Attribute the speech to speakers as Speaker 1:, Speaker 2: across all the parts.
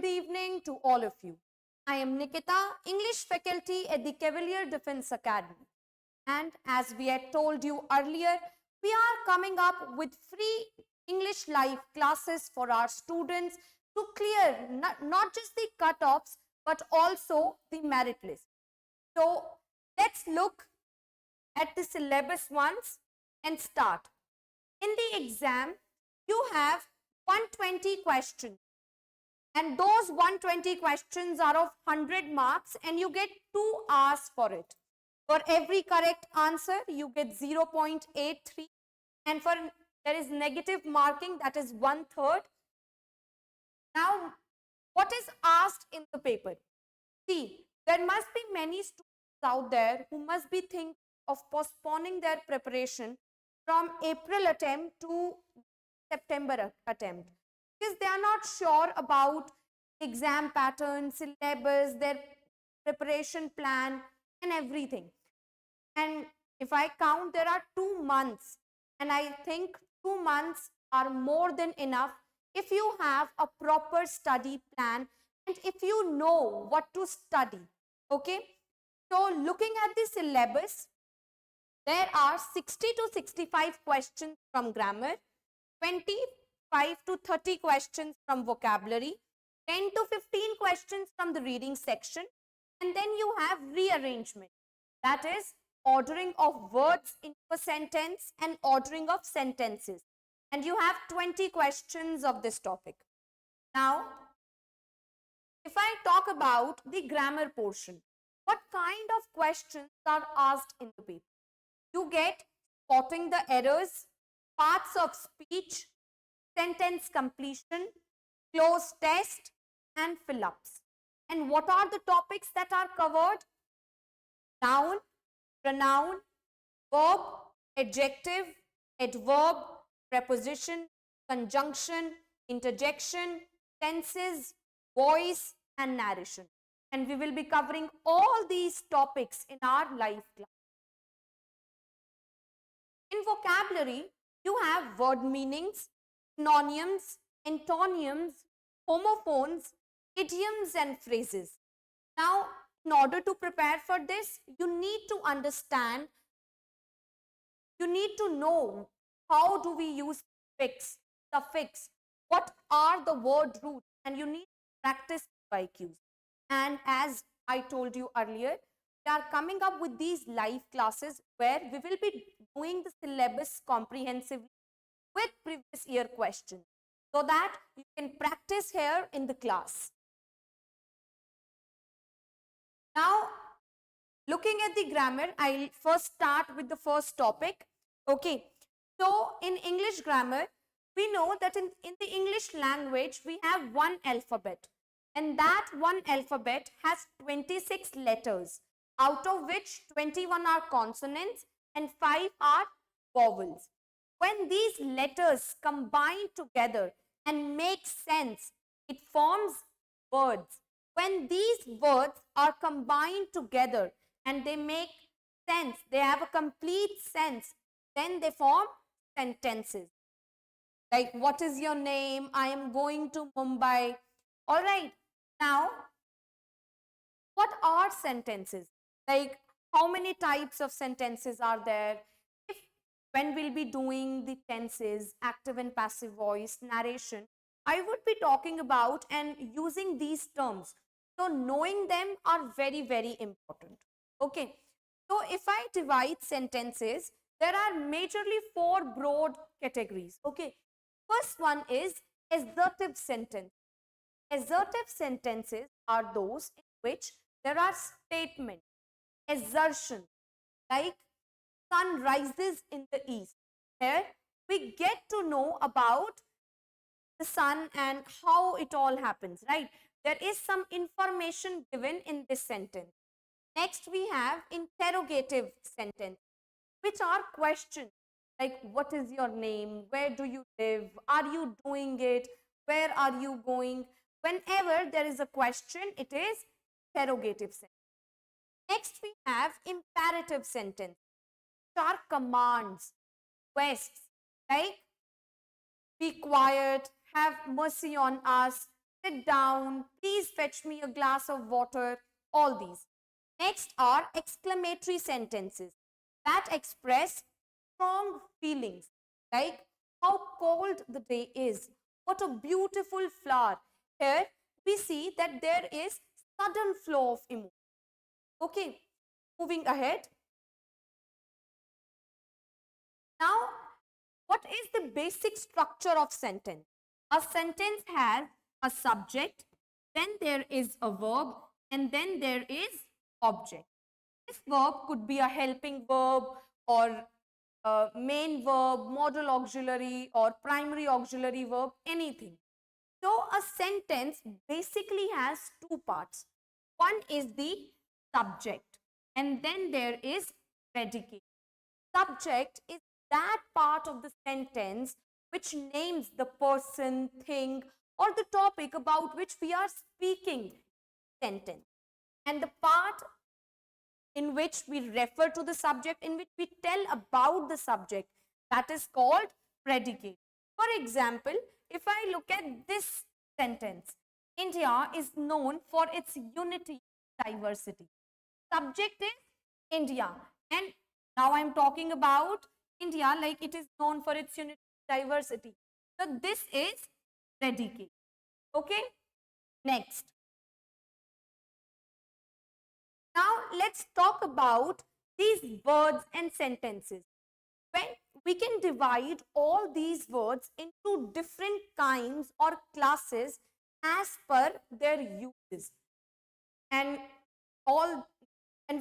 Speaker 1: good evening to all of you. I am Nikita, English faculty at the Cavalier Defense Academy. And as we had told you earlier, we are coming up with free English live classes for our students to clear not just the cutoffs but also the merit list. So let's look at the syllabus once and start. In the exam, you have 120 questions. And those 120 questions are of 100 marks and you get 2 hours for it. For every correct answer, you get 0.83 and for there is negative marking, that is 1/3. Now, what is asked in the paper? See, there must be many students out there who must be thinking of postponing their preparation from April attempt to September attempt, because they are not sure about exam pattern, syllabus, their preparation plan and everything. And if I count, there are 2 months, and I think 2 months are more than enough if you have a proper study plan and if you know what to study. Okay, so looking at the syllabus, there are 60 to 65 questions from grammar, 25 to 30 questions from vocabulary, 10 to 15 questions from the reading section, and then you have rearrangement, that is ordering of words into a sentence and ordering of sentences, and you have 20 questions of this topic. Now, if I talk about the grammar portion, what kind of questions are asked in the paper? You get spotting the errors, parts of speech, sentence completion, close test and fill-ups. And what are the topics that are covered? Noun, pronoun, verb, adjective, adverb, preposition, conjunction, interjection, tenses, voice and narration. And we will be covering all these topics in our live class. In vocabulary, you have word meanings, synonyms, antonyms, homophones, idioms and phrases. Now, in order to prepare for this, you need to understand, you need to know how do we use suffix, what are the word roots, and you need to practice IQs. And as I told you earlier, we are coming up with these live classes where we will be doing the syllabus comprehensively with previous year questions so that you can practice here in the class. Now, looking at the grammar, I'll first start with the first topic. Okay, so in English grammar, we know that in the English language, we have one alphabet, and that one alphabet has 26 letters, out of which 21 are consonants and 5 are vowels. When these letters combine together and make sense, it forms words. When these words are combined together and they make sense, they have a complete sense, then they form sentences. Like, what is your name? I am going to Mumbai. All right. Now, what are sentences? Like, how many types of sentences are there? When we'll be doing the tenses, active and passive voice, narration, I would be talking about and using these terms. So knowing them are very, very important. Okay. So if I divide sentences, there are majorly 4 broad categories. Okay. First one is assertive sentence. Assertive sentences are those in which there are statements, assertion, like sun rises in the east. Here we get to know about the sun and how it all happens, right? There is some information given in this sentence. Next, we have interrogative sentence, which are questions like, what is your name? Where do you live? Are you doing it? Where are you going? Whenever there is a question, it is interrogative sentence. Next, we have imperative sentence, which are commands, requests, like be quiet, have mercy on us, sit down, please fetch me a glass of water, all these. Next are exclamatory sentences that express strong feelings like how cold the day is, what a beautiful flower. Here we see that there is sudden flow of emotion. Okay, moving ahead. Now, what is the basic structure of sentence? A sentence has a subject, then there is a verb, and then there is object. This verb could be a helping verb or a main verb, modal auxiliary or primary auxiliary verb, anything. So a sentence basically has two parts. One is the subject and then there is predicate. Subject is that part of the sentence which names the person, thing or the topic about which we are speaking sentence. And the part in which we refer to the subject, in which we tell about the subject, that is called predicate. For example, if I look at this sentence, India is known for its unity, diversity. Subject is India, and now I am talking about India like it is known for its unity, diversity. So this is predicate. Okay, next. Now let's talk about these words and sentences. When we can divide all these words into different kinds or classes as per their uses. And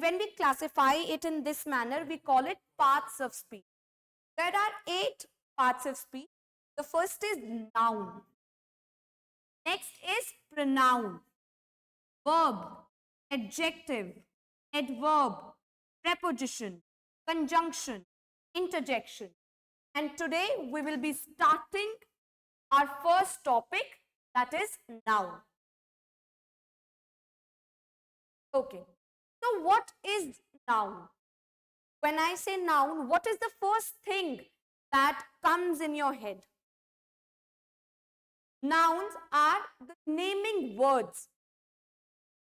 Speaker 1: when we classify it in this manner, we call it parts of speech. There are 8 parts of speech. The first is noun. Next is pronoun, verb, adjective, adverb, preposition, conjunction, interjection. And today we will be starting our first topic, that is noun. Okay, so what is noun? When I say noun, what is the first thing that comes in your head? Nouns are the naming words.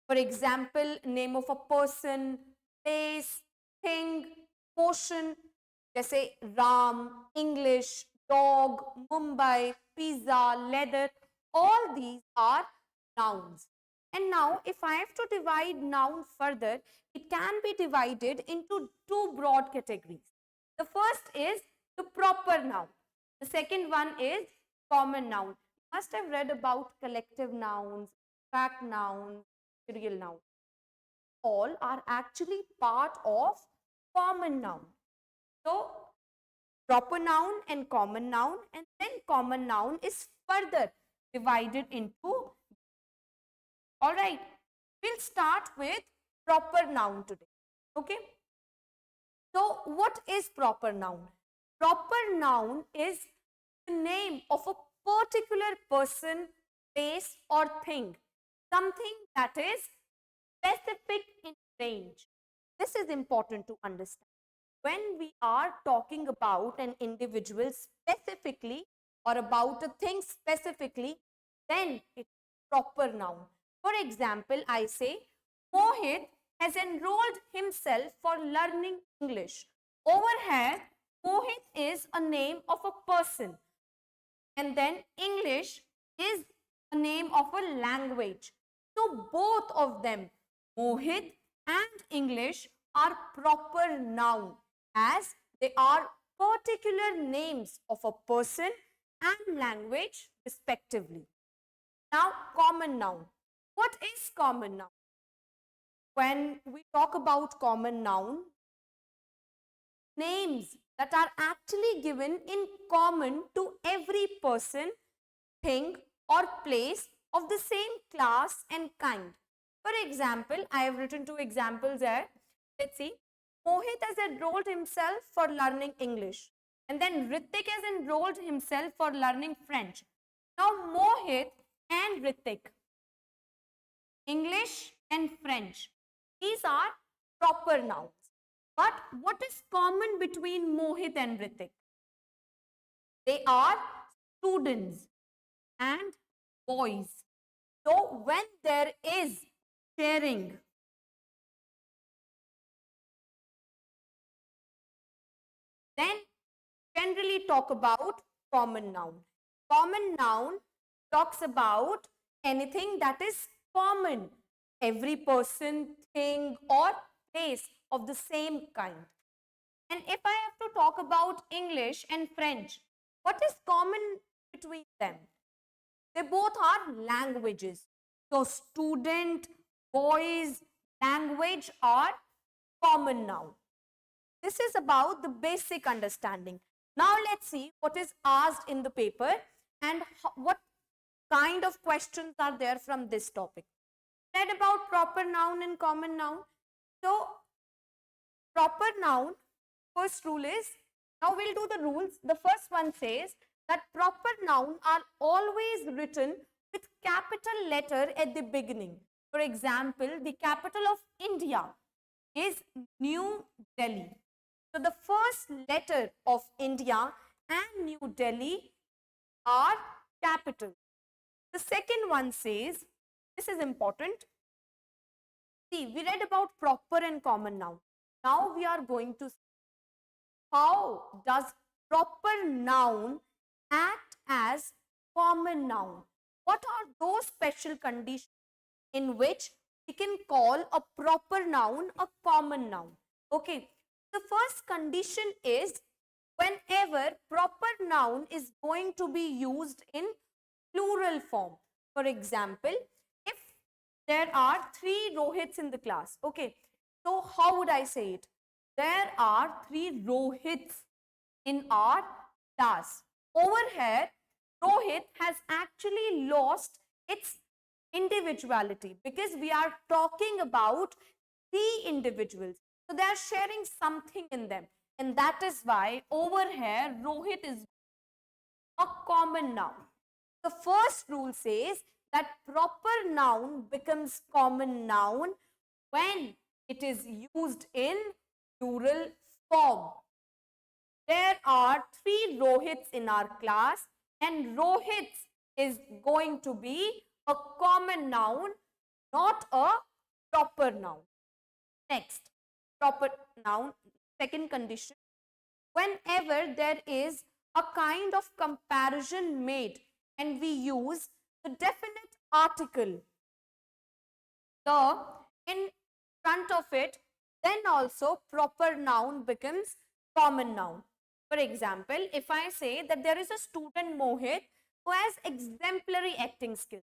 Speaker 1: For example, name of a person, place, thing, motion, जैसे Ram, English, dog, Mumbai, pizza, leather, all these are nouns. And now if I have to divide noun further, it can be divided into 2 broad categories. The first is the proper noun. The second one is common noun. You must have read about collective nouns, fact nouns, material nouns. All are actually part of common noun. So, proper noun and common noun, and then common noun is further divided into. Alright, we'll start with proper noun today. Okay. So, what is proper noun? Proper noun is the name of a particular person, place or thing. Something that is specific in range. This is important to understand. When we are talking about an individual specifically or about a thing specifically, then it's proper noun. For example, I say, Mohit has enrolled himself for learning English. Over here, Mohit is a name of a person. And then English is a name of a language. So both of them, Mohit and English, are proper noun as they are particular names of a person and language respectively. Now, common noun. What is common noun? When we talk about common noun, names that are actually given in common to every person, thing or place of the same class and kind. For example, I have written 2 examples there. Let's see. Mohit has enrolled himself for learning English. And then Ritik has enrolled himself for learning French. Now Mohit and Ritik, English and French, these are proper nouns. But what is common between Mohit and Ritik? They are students and boys. So when there is sharing, then generally talk about common noun. Common noun talks about anything that is common. Every person, thing or place of the same kind. And if I have to talk about English and French, what is common between them? They both are languages. So student, boys, language are common noun. This is about the basic understanding. Now let's see what is asked in the paper and what kind of questions are there from this topic. Read about proper noun and common noun. So proper noun, first rule is, now we'll do the rules. The first one says that proper noun are always written with capital letter at the beginning. For example, the capital of India is New Delhi. So the first letter of India and New Delhi are capital. The second one says, this is important. See, we read about proper and common noun. Now we are going to see how does proper noun act as common noun. What are those special conditions in which we can call a proper noun a common noun? Okay, the first condition is whenever proper noun is going to be used in plural form. For example, if there are 3 Rohits in the class, okay, so how would I say it? There are 3 Rohits in our class. Over here, Rohit has actually lost its individuality because we are talking about 3 individuals. So they are sharing something in them. And that is why over here, Rohit is a common noun. The first rule says that proper noun becomes common noun when it is used in plural form. There are 3 Rohits in our class and Rohits is going to be a common noun, not a proper noun. Next, proper noun, second condition. Whenever there is a kind of comparison made and we use the definite article in front of it, then also proper noun becomes common noun. For example, if I say that there is a student Mohit who has exemplary acting skills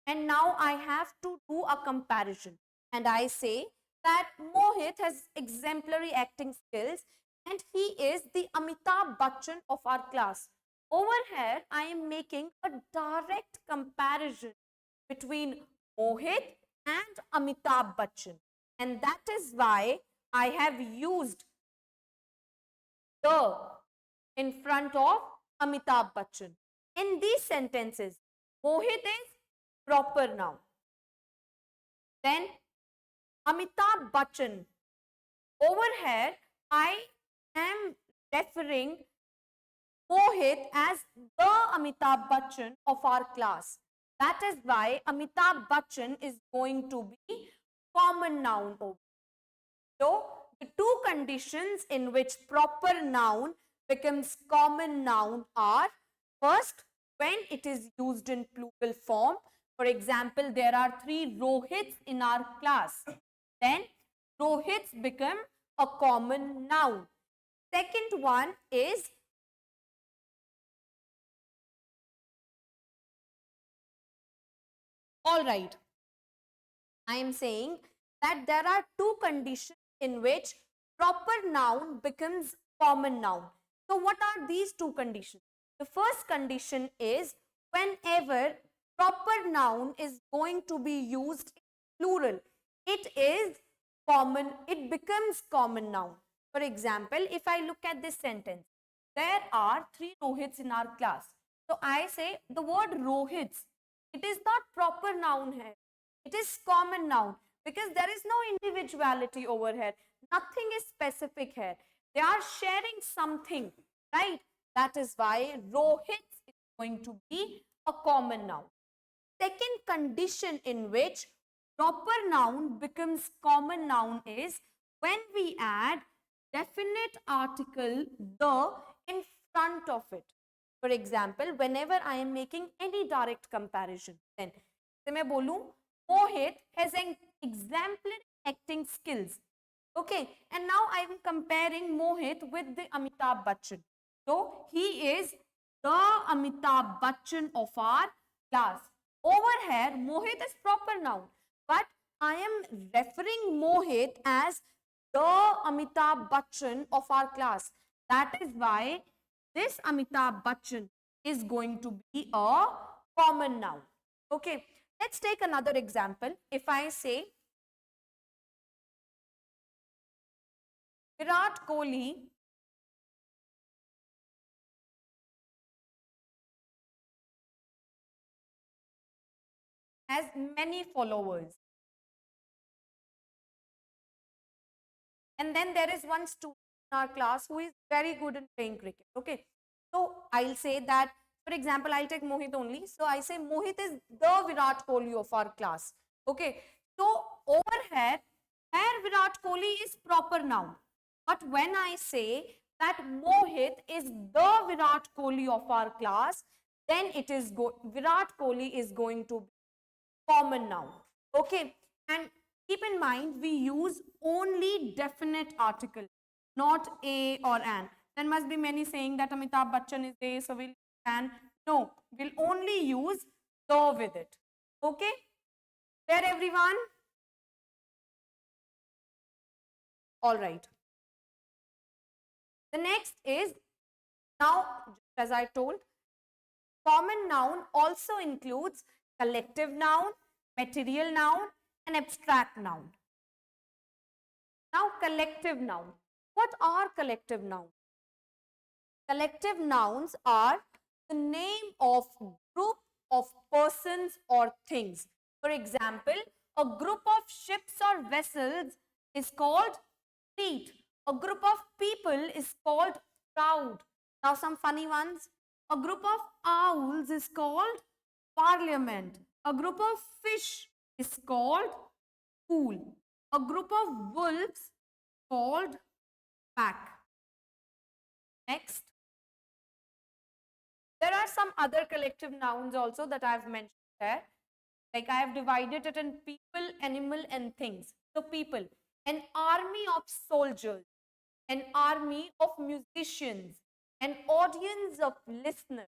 Speaker 1: and now I have to do a comparison and I say that Mohit has exemplary acting skills and he is the Amitabh Bachchan of our class. Over here, I am making a direct comparison between Mohit and Amitabh Bachchan. And that is why I have used the in front of Amitabh Bachchan. In these sentences, Mohit is proper noun. Then Amitabh Bachchan. Over here, I am referring Mohit as the Amitabh Bachchan of our class. That is why Amitabh Bachchan is going to be common noun. So, the 2 conditions in which proper noun becomes common noun are, first, when it is used in plural form. For example, there are 3 Rohits in our class. Then Rohits become a common noun. Second one is all right. I am saying that there are 2 conditions in which proper noun becomes common noun. So what are these 2 conditions? The first condition is whenever proper noun is going to be used in plural, it is common, it becomes common noun. For example, if I look at this sentence, there are 3 Rohits in our class. So I say the word Rohits, it is not proper noun here. It is common noun because there is no individuality over here. Nothing is specific here. They are sharing something, right? That is why Rohits is going to be a common noun. second condition in which proper noun becomes common noun is when we add definite article the in front of it. For example, whenever I am making any direct comparison, then मैं बोलूं Mohit has an exemplary acting skills. Okay, and now I am comparing Mohit with the Amitabh Bachchan. So he is the Amitabh Bachchan of our class. Over here, Mohit is proper noun, but I am referring Mohit as the Amitabh Bachchan of our class. That is why this Amitabh Bachchan is going to be a common noun. Okay, let's take another example. If I say Virat Kohli has many followers. And then there is one student in our class who is very good in playing cricket. Okay. So I'll say that, for example, I'll take Mohit only. So I say Mohit is the Virat Kohli of our class. Okay. So over here Virat Kohli is proper noun. But when I say that Mohit is the Virat Kohli of our class, then it is Virat Kohli is going to be common noun. Okay. And keep in mind, we use only definite article, not a or an. There must be many saying that Amitabh Bachchan is a, so we'll an. No, we'll only use the with it. Okay? There, everyone? All right. The next is, now, as I told, common noun also includes collective noun, material noun, and abstract noun. Now, collective noun. What are collective nouns? Collective nouns are the name of group of persons or things. For example, a group of ships or vessels is called fleet. A group of people is called crowd. Now, some funny ones. A group of owls is called parliament. A group of fish is called pool. A group of wolves called pack. Next. There are some other collective nouns also that I have mentioned there. Like I have divided it in people, animal, and things. So people, an army of soldiers, an army of musicians, an audience of listeners,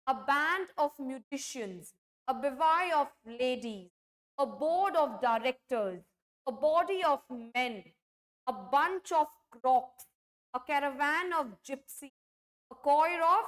Speaker 1: a band of musicians, a bevy of ladies, a board of directors, a body of men, a bunch of crocs, a caravan of gypsies, a choir of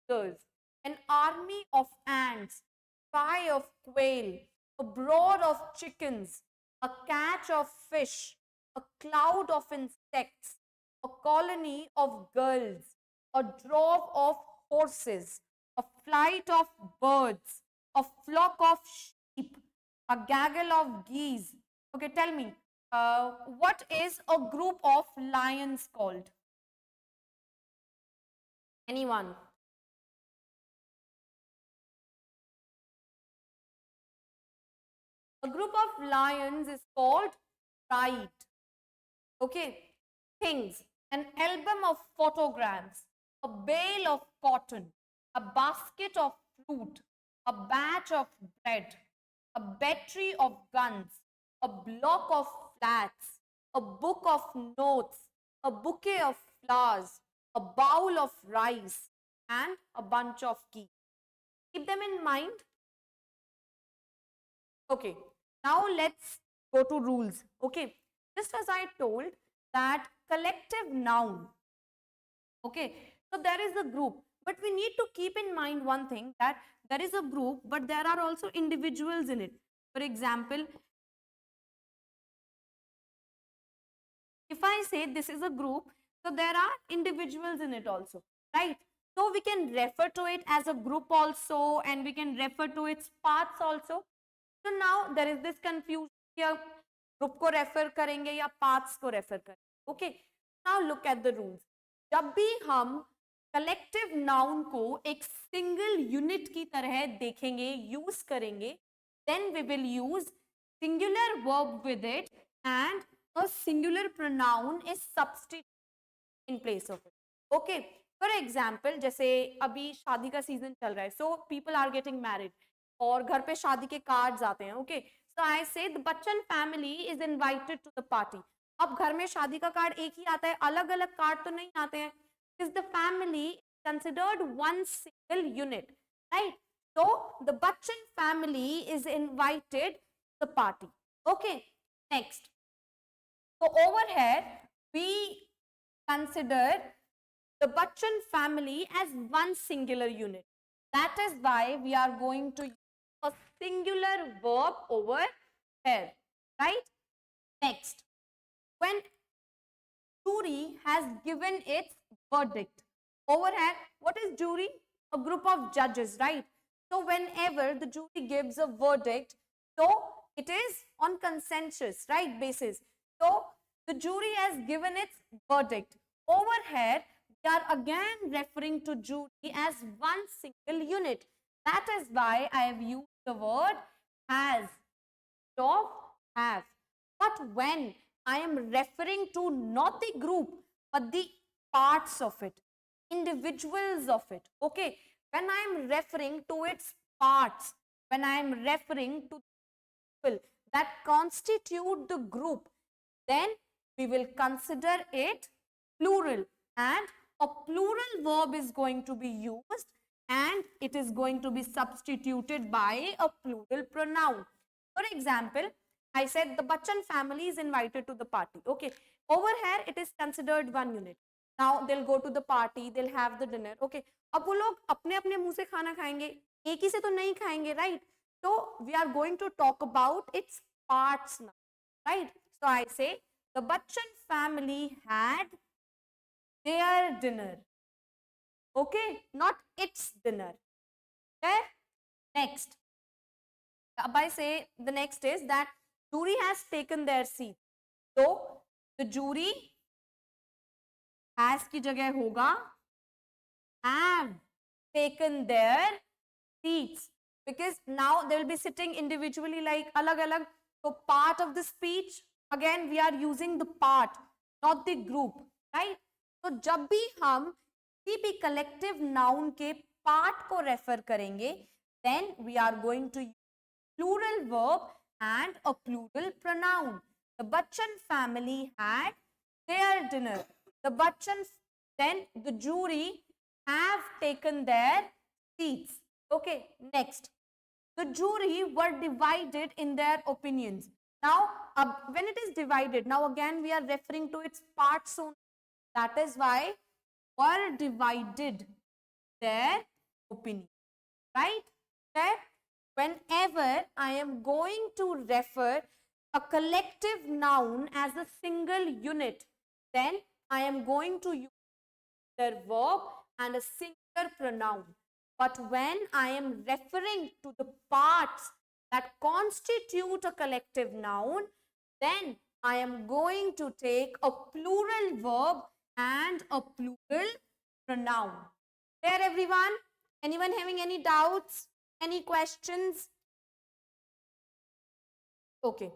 Speaker 1: singers, an army of ants, spy of quail, a brood of chickens, a catch of fish, a cloud of insects, a colony of gulls, a drove of horses, a flight of birds, a flock of sheep, a gaggle of geese. Okay, tell me, what is a group of lions called? Anyone? A group of lions is called pride. Okay, things, an album of photographs, a bale of cotton, a basket of fruit, a batch of bread, a battery of guns, a block of flats, a book of notes, a bouquet of flowers, a bowl of rice, and a bunch of keys. Keep them in mind. Okay, now let's go to rules. Okay, just as I told that collective noun. Okay, so there is a group, but we need to keep in mind one thing, that there is a group, but there are also individuals in it. For example, if I say this is a group, so there are individuals in it also, right? So we can refer to it as a group also, and we can refer to its parts also. So now there is this confusion here, group को refer करेंगे या parts को refer करेंगे. Okay, now look at the rules. जब भी हम collective noun को एक single unit की तरह देखेंगे, use करेंगे, then we will use singular verb with it and a singular pronoun is substituted in place of it. Okay, for example, जैसे अभी शादी का सीजन चल रहा है, so people are getting married और घर पे शादी के कार्ड्स आते हैं. Okay, so I say the Bachchan family is invited to the party. अब घर में शादी का कार्ड एक ही आता है, अलग अलग कार्ड तो नहीं आते हैं. Is the family considered one single unit, right? So the Bachchan family is invited to the party. Okay, next. So over here we consider the Bachchan family as one singular unit. That is why we are going to use a singular verb over here, right? Next, when jury has given its verdict. Over here, what is jury? A group of judges, right? So whenever the jury gives a verdict, so it is on consensus, right, basis. So the jury has given its verdict. Over here, we are again referring to jury as one single unit. That is why I have used the word has, of, have. But when I am referring to not the group, but the parts of it, individuals of it, okay, when I am referring to its parts, when I am referring to people that constitute the group, then we will consider it plural, and a plural verb is going to be used and it is going to be substituted by a plural pronoun. For example, I said the Bachchan family is invited to the party. Okay, over here it is considered one unit. Now they'll go to the party, they'll have the dinner. Okay, अब वो लोग अपने अपने मुंह से खाना खाएंगे, एक ही से तो नहीं खाएंगे, right? So we are going to talk about its parts now, right? So I say the Bachchan family had their dinner. Okay, not its dinner. Okay, next. I say the next is that jury has taken their seat. So the jury has की जगह होगा have taken their seats, because now they will be sitting individually like alag alag. So part of the speech, again we are using the part, not the group, right? तो जब भी हम किसी भी collective noun के part को refer करेंगे, then we are going to use plural verb and a plural pronoun. The Bachchan family had their dinner. The Bachchan, then the jury have taken their seats. Okay, next. The jury were divided in their opinions. Now, when it is divided, now again we are referring to its parts only. That is why were divided their opinion, right? Okay? Whenever I am going to refer a collective noun as a single unit, then I am going to use their verb and a singular pronoun. But when I am referring to the parts that constitute a collective noun, then I am going to take a plural verb and a plural pronoun. There everyone? Anyone having any doubts? Any questions? Okay.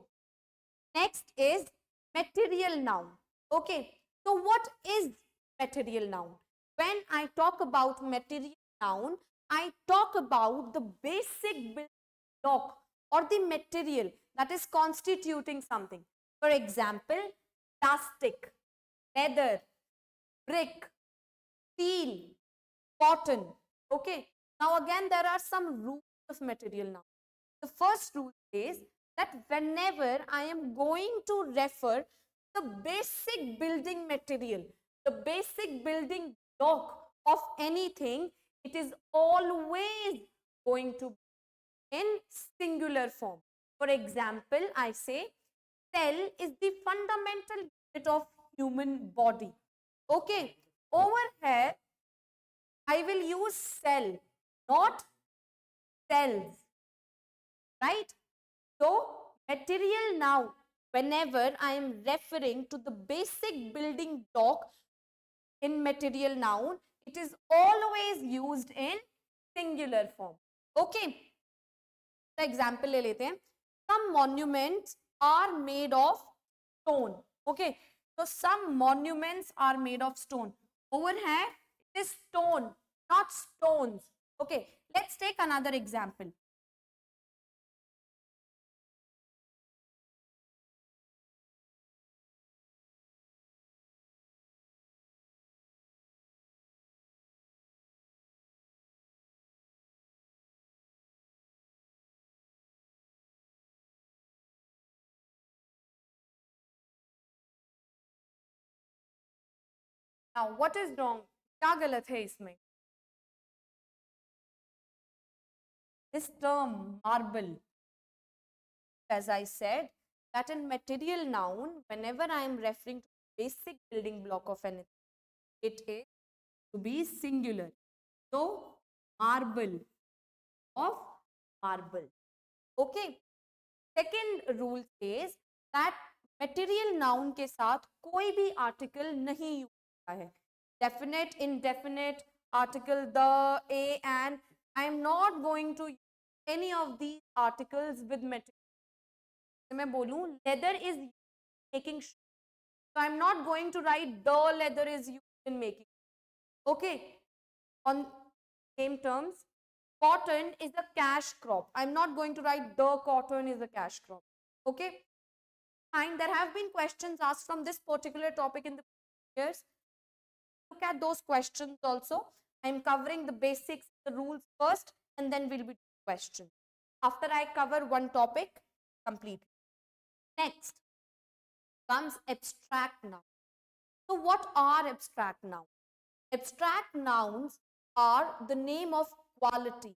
Speaker 1: Next is material noun. Okay. So what is material noun? When I talk about material noun, I talk about the basic building block or the material that is constituting something. For example, plastic, leather, brick, steel, cotton. Okay. Now again there are some rules of material noun. The first rule is that whenever I am going to refer the basic building material, the basic building block of anything, it is always going to be in singular form. For example, I say cell is the fundamental unit of human body. Okay, over here I will use cell, not cells, right? So material now, whenever I am referring to the basic building block in material noun, it is always used in singular form. Okay. तो example ले लेते हैं. Some monuments are made of stone. Okay. So some monuments are made of stone. Over here, it is stone, not stones. Okay. Let's take another example. Now, what is wrong? क्या गलत है इसमें? This term marble, as I said, that in material noun, whenever I am referring to basic building block of anything, it is to be singular. So, marble of marble. Okay. Second rule says that material noun के साथ कोई भी article नहीं use होता है. Definite, indefinite, article the, a, and. I am not going to use any of these articles with material. तो मैं बोलूँ leather is making shoes. So I am not going to write the leather is used in making. Okay. On same terms, cotton is a cash crop. I'm not going to write the cotton is a cash crop. Okay. Fine. There have been questions asked from this particular topic in the years. Look at those questions also. I'm covering the basics, the rules first, and then we'll be doing questions. After I cover one topic completely. Next comes abstract nouns. So what are abstract nouns? Abstract nouns are the name of quality,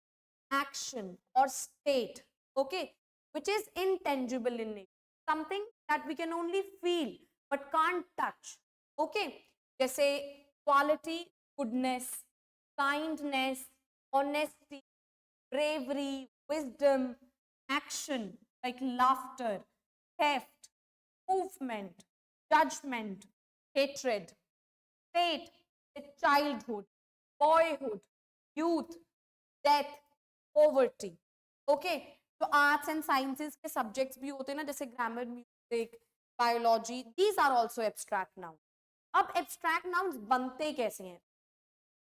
Speaker 1: action, or state, okay, which is intangible in nature. Something that we can only feel but can't touch. Okay. जैसे quality, goodness, kindness, honesty, bravery, wisdom, action like laughter, theft, movement, judgment, hatred, fate, childhood, boyhood, youth, death, poverty. Okay. तो arts and sciences के subjects भी होते हैं ना, जैसे grammar, music, biology. These are also abstract noun. अब abstract nouns बनते कैसे हैं?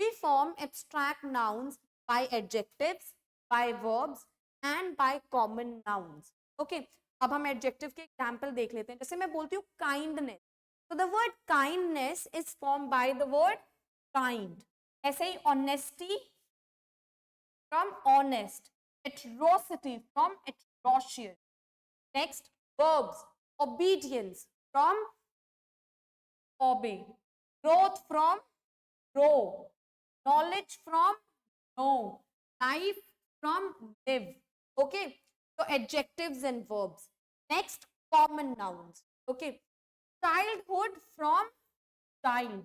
Speaker 1: We form abstract nouns by adjectives, by verbs and by common nouns. Okay. अब हम एडजेक्टिव के एग्जांपल देख लेते हैं. जैसे मैं बोलती हूँ काइंडनेस, तो the word kindness is form by the word kind. ऐसे ही honesty from honest, atrocity from atrocious. Next, verbs, obedience from obey, growth from grow, knowledge from know, life from live. Okay, so adjectives and verbs. Next, common nouns. Okay, childhood from child,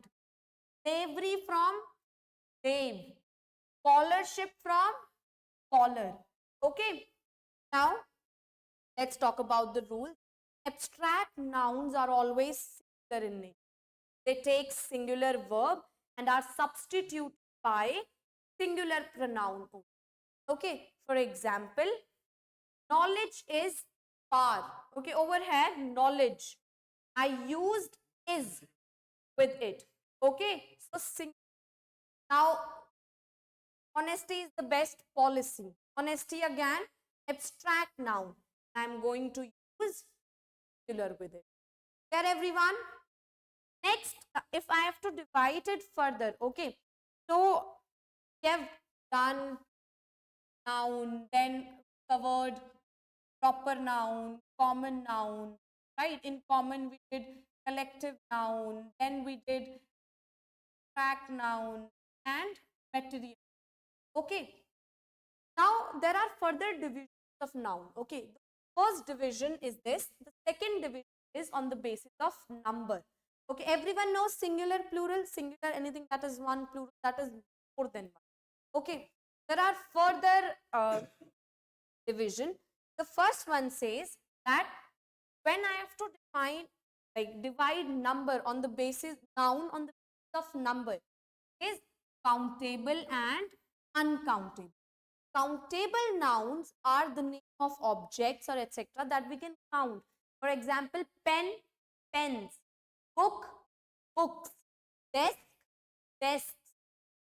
Speaker 1: slavery from slave, scholarship from scholar. Okay. Now, let's talk about the rules. Abstract nouns are always singular in nature. They take singular verb and are substituted by singular pronoun. Okay. For example, knowledge is power. Okay. Over here, knowledge. I used is with it. Okay. So, now, honesty is the best policy. Honesty again, abstract noun. I am going to use singular with it. There everyone? Next, if I have to divide it further, okay. So, we have done noun, then covered proper noun, common noun, right? In common we did collective noun, then we did abstract noun and material. Okay. Now, there are further divisions of noun. Okay. The first division is this. The second division is on the basis of number. Okay. Everyone knows singular, plural, singular, anything that is one, plural, that is more than one. Okay. There are further division. The first one says that when I have to define, like divide number on the basis, noun on the basis of number, is countable and uncountable. Countable nouns are the name of objects or etc. that we can count. For example, pen, pens, book, books, desk, desks.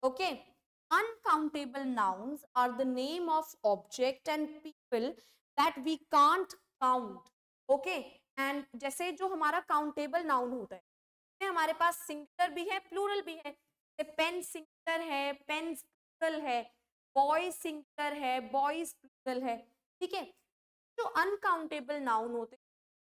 Speaker 1: Okay. Uncountable nouns are the name of object and people that we can't count. Okay. And जैसे जो हमारा countable noun होता है, हमारे पास singular भी है, plural भी है. पेन सिंगुलर है, पेन्स प्लूरल है, बॉयज सिंगुलर है, बॉयज प्लूरल है. ठीक है. जो अनकाउंटेबल नाउन होते हैं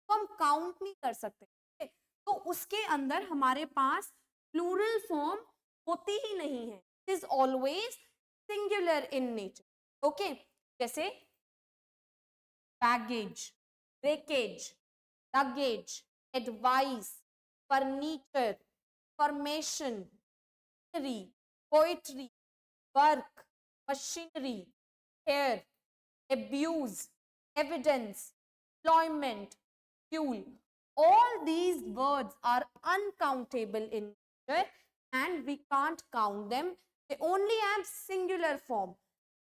Speaker 1: तो हम काउंट नहीं कर सकते. तो उसके अंदर हमारे पास प्लूरल फॉर्म होती ही नहीं है. It is always singular in nature. Okay. जैसे baggage, breakage, luggage, advice, furniture, formation, poetry, work, machinery, hair, abuse, evidence, employment, fuel. All these words are uncountable in nature and we can't count them. They only have singular form,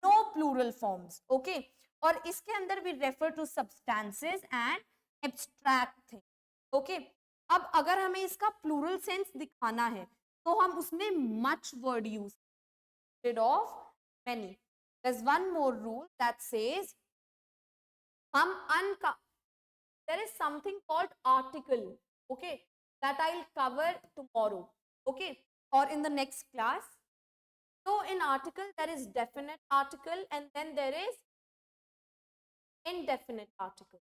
Speaker 1: no plural forms. Okay. और इसके अंदर we refer to substances and abstract things. Okay. अब अगर हमें इसका plural sense दिखाना है तो हम उसमें much word use instead of many. There's one more rule that says there is something called article, okay, that I'll cover tomorrow, okay, or in the next class. So in article there is definite article and then there is indefinite article.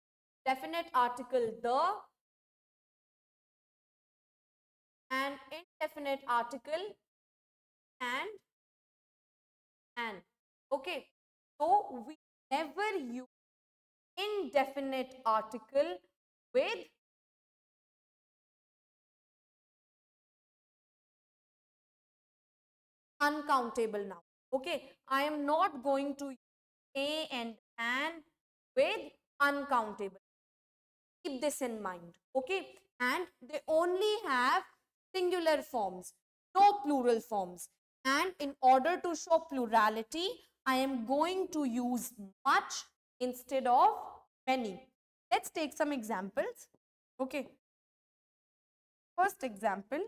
Speaker 1: Definite article the and indefinite article and. Okay, so we never use indefinite article with uncountable noun. Okay, I am not going to use a and an with uncountable. Keep this in mind. Okay, and they only have singular forms, no plural forms. And in order to show plurality, I am going to use much instead of many. Let's take some examples. Okay. First example.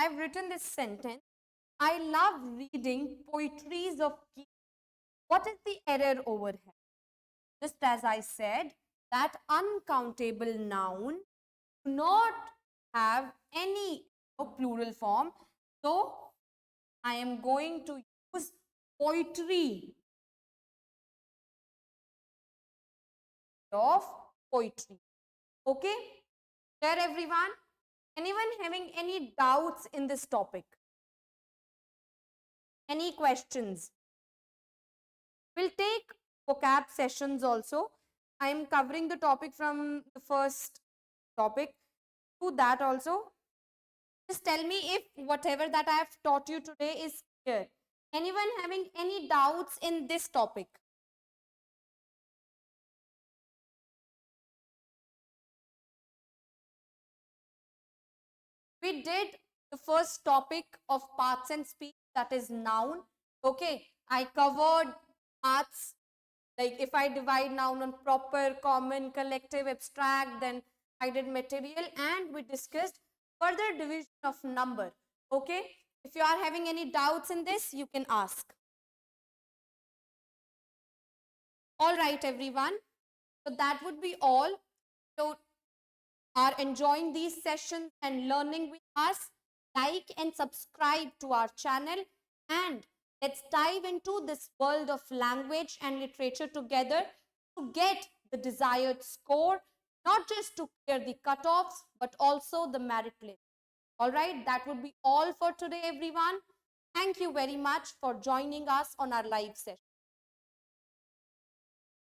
Speaker 1: I've written this sentence. I love reading poetries of Keats. What is the error over here? Just as I said, that uncountable noun do not have any plural form. So, I am going to use poetry of poetry. Okay? Clear everyone? Anyone having any doubts in this topic? Any questions? We'll take vocab sessions also. I am covering the topic from the first topic to that also. Just tell me if whatever that I have taught you today is clear. Anyone having any doubts in this topic? We did the first topic of parts and speech, that is noun. Okay, I covered parts, like if I divide noun on proper, common, collective, abstract, then I did material, and we discussed further division of number. Okay, if you are having any doubts in this, you can ask. All right, everyone. So that would be all. So are enjoying these sessions and learning with us, like and subscribe to our channel, and let's dive into this world of language and literature together to get the desired score, not just to clear the cutoffs, but also the merit list. All right, that would be all for today, everyone. Thank you very much for joining us on our live session.